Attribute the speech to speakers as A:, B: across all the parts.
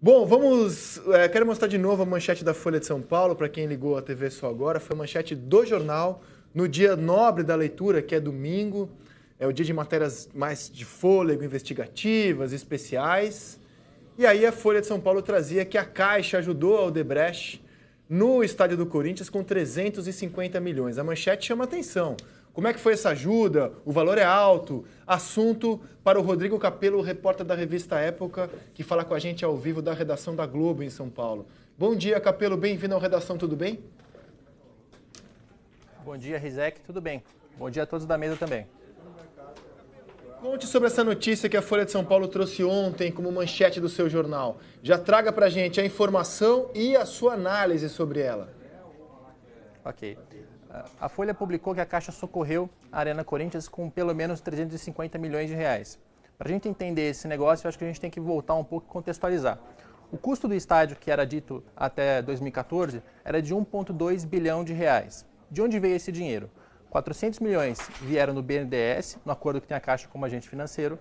A: Bom, quero mostrar de novo a manchete da Folha de São Paulo, para quem ligou a TV só agora. Foi a manchete do jornal, no dia nobre da leitura, que é domingo. É o dia de matérias mais de fôlego, investigativas, especiais. E aí a Folha de São Paulo trazia que a Caixa ajudou a Odebrecht no estádio do Corinthians com 350 milhões. A manchete chama atenção. Como é que foi essa ajuda? O valor é alto. Assunto para o Rodrigo Capello, repórter da revista Época, que fala com a gente ao vivo da redação da Globo em São Paulo. Bom dia, Capello. Bem-vindo ao Redação, tudo bem?
B: Bom dia, Rizek. Tudo bem. Bom dia a todos da mesa também.
A: Conte sobre essa notícia que a Folha de São Paulo trouxe ontem como manchete do seu jornal. Já traga para a gente a informação e a sua análise sobre ela.
B: Ok. A Folha publicou que a Caixa socorreu a Arena Corinthians com pelo menos 350 milhões de reais. Para a gente entender esse negócio, eu acho que a gente tem que voltar um pouco e contextualizar. O custo do estádio, que era dito até 2014, era de 1,2 bilhão de reais. De onde veio esse dinheiro? 400 milhões vieram do BNDES, no acordo que tem a Caixa como agente financeiro.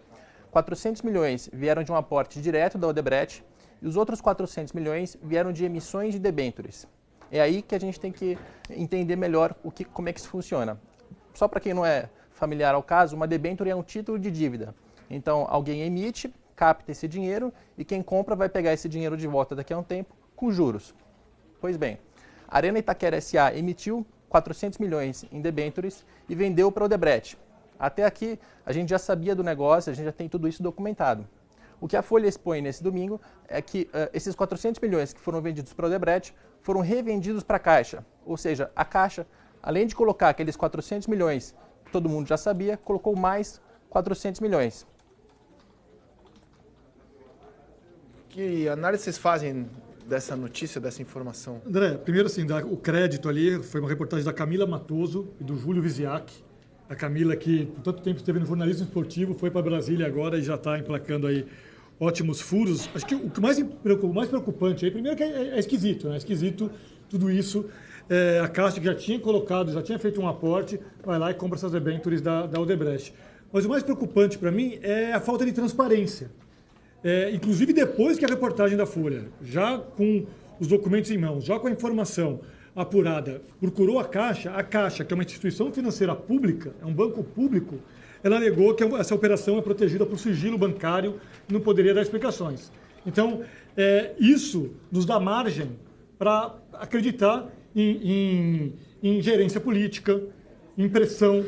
B: 400 milhões vieram de um aporte direto da Odebrecht e os outros 400 milhões vieram de emissões de debêntures. É aí que a gente tem que entender melhor como é que isso funciona. Só para quem não é familiar ao caso, uma debênture é um título de dívida. Então, alguém emite, capta esse dinheiro e quem compra vai pegar esse dinheiro de volta daqui a um tempo com juros. Pois bem, a Arena Itaquera S.A. emitiu 400 milhões em debêntures e vendeu para o Odebrecht. Até aqui, a gente já sabia do negócio, a gente já tem tudo isso documentado. O que a Folha expõe nesse domingo é que esses 400 milhões que foram vendidos para o Odebrecht foram revendidos para a Caixa. Ou seja, a Caixa, além de colocar aqueles 400 milhões, que todo mundo já sabia, colocou mais 400 milhões.
A: Que análise vocês fazem dessa notícia, dessa informação?
C: André, primeiro assim, o crédito ali foi uma reportagem da Camila Matoso e do Júlio Viziac. A Camila, que por tanto tempo esteve no jornalismo esportivo, foi para Brasília agora e já está emplacando aí ótimos furos. Acho que o que mais preocupante aí, primeiro que é esquisito, né? É esquisito tudo isso. A Caixa que já tinha colocado, já tinha feito um aporte, vai lá e compra essas debêntures da Odebrecht. Mas o mais preocupante para mim é a falta de transparência. Inclusive depois que a reportagem da Folha, já com os documentos em mãos, já com a informação apurada, procurou a Caixa, que é uma instituição financeira pública, é um banco público, ela alegou que essa operação é protegida por sigilo bancário e não poderia dar explicações. Então, isso nos dá margem para acreditar em gerência política, em pressão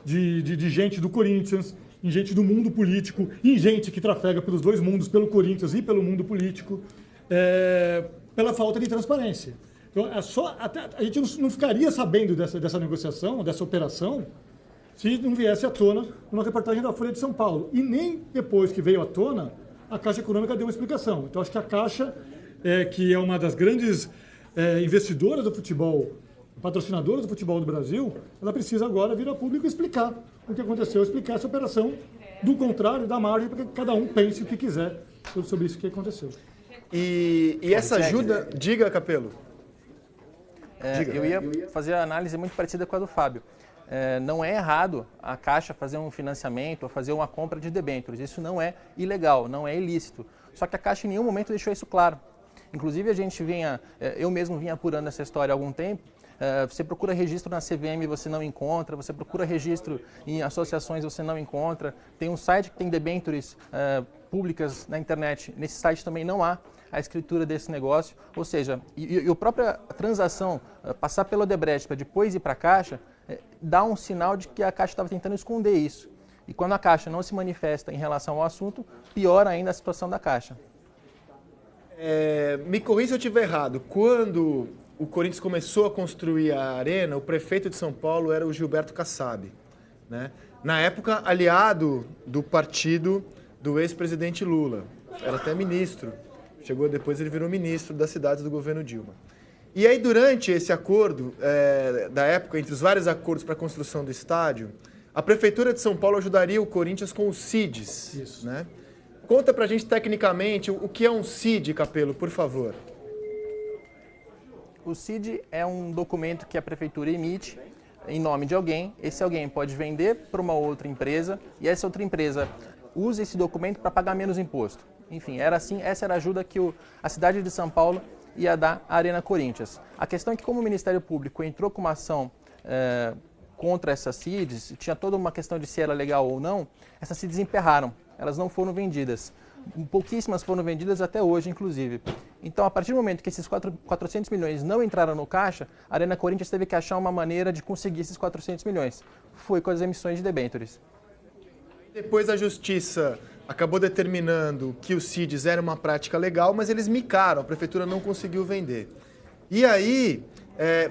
C: de gente do Corinthians, em gente do mundo político, em gente que trafega pelos dois mundos, pelo Corinthians e pelo mundo político, pela falta de transparência. Então, a gente não ficaria sabendo dessa negociação, dessa operação, se não viesse à tona numa reportagem da Folha de São Paulo. E nem depois que veio à tona, a Caixa Econômica deu uma explicação. Então, acho que a Caixa, que é uma das grandes investidoras do futebol, patrocinadoras do futebol do Brasil, ela precisa agora vir a público explicar o que aconteceu, explicar essa operação, do contrário, da margem para que cada um pense o que quiser sobre isso que aconteceu.
A: E essa ajuda... Diga, Capello.
B: Eu ia fazer a análise muito parecida com a do Fábio. Não é errado a Caixa fazer um financiamento ou fazer uma compra de debêntures. Isso não é ilegal, não é ilícito. Só que a Caixa em nenhum momento deixou isso claro. Inclusive, eu mesmo vinha apurando essa história há algum tempo. Você procura registro na CVM, você não encontra. Você procura registro em associações, você não encontra. Tem um site que tem debêntures públicas na internet. Nesse site também não há a escritura desse negócio. Ou seja, a própria transação, passar pelo Odebrecht para depois ir para a Caixa, dá um sinal de que a Caixa estava tentando esconder isso. E quando a Caixa não se manifesta em relação ao assunto, piora ainda a situação da Caixa.
A: Me corrija se eu estiver errado. Quando o Corinthians começou a construir a arena, o prefeito de São Paulo era o Gilberto Kassab, né? Na época, aliado do partido do ex-presidente Lula. Era até ministro. Depois ele virou ministro das cidades do governo Dilma. E aí, durante esse acordo da época, entre os vários acordos para a construção do estádio, a Prefeitura de São Paulo ajudaria o Corinthians com os CIDs. Isso. Né? Conta pra gente tecnicamente o que é um CID, Capello, por favor.
B: O CID é um documento que a Prefeitura emite em nome de alguém. Esse alguém pode vender para uma outra empresa e essa outra empresa usa esse documento para pagar menos imposto. Enfim, era assim, essa era a ajuda que a cidade de São Paulo ia dar à Arena Corinthians. A questão é que como o Ministério Público entrou com uma ação contra essas CIDs, tinha toda uma questão de se era legal ou não, essas CIDs emperraram, elas não foram vendidas. Pouquíssimas foram vendidas até hoje, inclusive. Então, a partir do momento que esses 400 milhões não entraram no caixa, a Arena Corinthians teve que achar uma maneira de conseguir esses 400 milhões. Foi com as emissões de debêntures.
A: Depois a Justiça acabou determinando que os CIDs era uma prática legal, mas eles micaram, a Prefeitura não conseguiu vender. E aí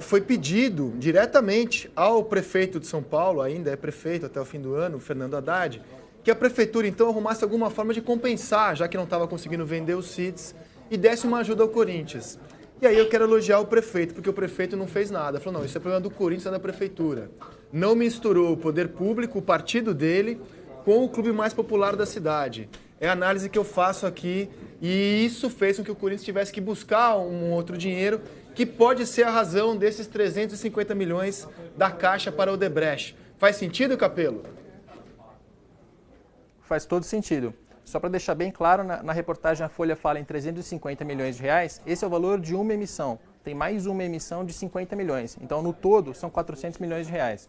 A: foi pedido diretamente ao prefeito de São Paulo, ainda é prefeito até o fim do ano, Fernando Haddad, que a Prefeitura então arrumasse alguma forma de compensar, já que não estava conseguindo vender os CIDs, e desse uma ajuda ao Corinthians. E aí eu quero elogiar o prefeito, porque o prefeito não fez nada. Falou, não, isso é problema do Corinthians, não é da Prefeitura. Não misturou o poder público, o partido dele, com o clube mais popular da cidade. É a análise que eu faço aqui, e isso fez com que o Corinthians tivesse que buscar um outro dinheiro, que pode ser a razão desses 350 milhões da Caixa para o Odebrecht. Faz sentido, Capello?
B: Faz todo sentido. Só para deixar bem claro, na reportagem a Folha fala em 350 milhões de reais, esse é o valor de uma emissão. Tem mais uma emissão de 50 milhões. Então, no todo, são 400 milhões de reais.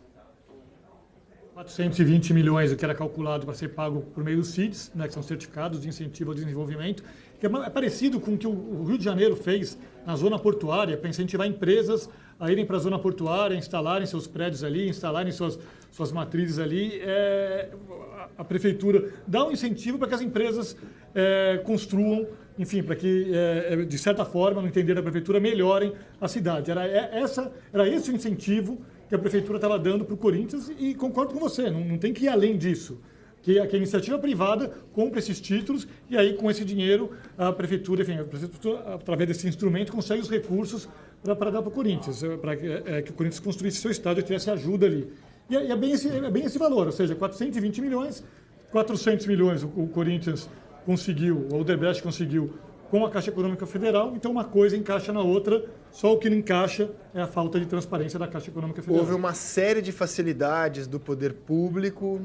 C: 420 milhões, o que era calculado para ser pago por meio dos CIDs, né, que são certificados de incentivo ao desenvolvimento, que é parecido com o que o Rio de Janeiro fez na zona portuária, para incentivar empresas a irem para a zona portuária, instalarem seus prédios ali, instalarem suas matrizes ali. A Prefeitura dá um incentivo para que as empresas construam, enfim, para que, de certa forma, no entender da Prefeitura, melhorem a cidade. Era esse o incentivo que a Prefeitura estava dando para o Corinthians e concordo com você, não tem que ir além disso. Que a iniciativa privada compra esses títulos e aí, com esse dinheiro, a Prefeitura, através desse instrumento, consegue os recursos para dar para o Corinthians, para que o Corinthians construísse seu estádio e tivesse ajuda ali. E é bem esse valor, ou seja, 420 milhões, 400 milhões o Corinthians conseguiu, o Odebrecht conseguiu com a Caixa Econômica Federal, então uma coisa encaixa na outra, só o que não encaixa é a falta de transparência da Caixa Econômica Federal.
A: Houve uma série de facilidades do poder público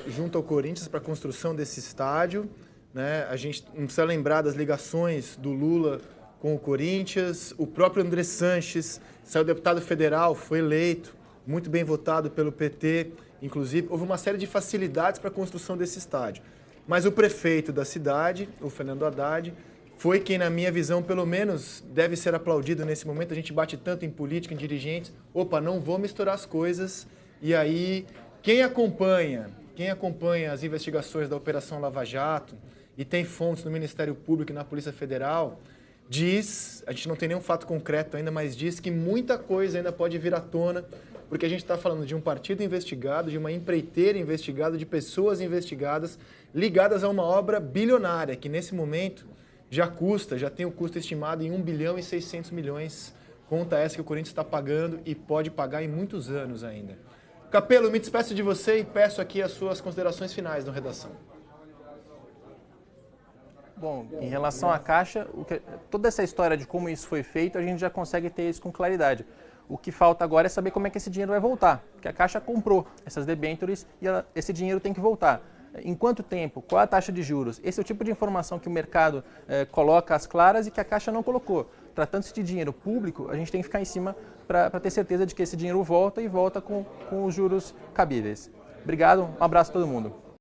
A: junto ao Corinthians para a construção desse estádio, né? A gente não precisa lembrar das ligações do Lula com o Corinthians, o próprio André Sanches saiu deputado federal, foi eleito, muito bem votado pelo PT, inclusive, houve uma série de facilidades para a construção desse estádio. Mas o prefeito da cidade, o Fernando Haddad, foi quem, na minha visão, pelo menos deve ser aplaudido nesse momento. A gente bate tanto em política, em dirigentes. Opa, não vou misturar as coisas. E aí, quem acompanha as investigações da Operação Lava Jato e tem fontes no Ministério Público e na Polícia Federal, diz, a gente não tem nenhum fato concreto ainda, mas diz que muita coisa ainda pode vir à tona, porque a gente está falando de um partido investigado, de uma empreiteira investigada, de pessoas investigadas ligadas a uma obra bilionária, que nesse momento já tem o custo estimado em 1 bilhão e 600 milhões, conta essa que o Corinthians está pagando e pode pagar em muitos anos ainda. Capello, me despeço de você e peço aqui as suas considerações finais na redação.
B: Bom, em relação à Caixa, toda essa história de como isso foi feito, a gente já consegue ter isso com claridade. O que falta agora é saber como é que esse dinheiro vai voltar, porque a Caixa comprou essas debêntures e esse dinheiro tem que voltar. Em quanto tempo? Qual a taxa de juros? Esse é o tipo de informação que o mercado coloca às claras e que a Caixa não colocou. Tratando-se de dinheiro público, a gente tem que ficar em cima para ter certeza de que esse dinheiro volta e volta com os juros cabíveis. Obrigado, um abraço a todo mundo.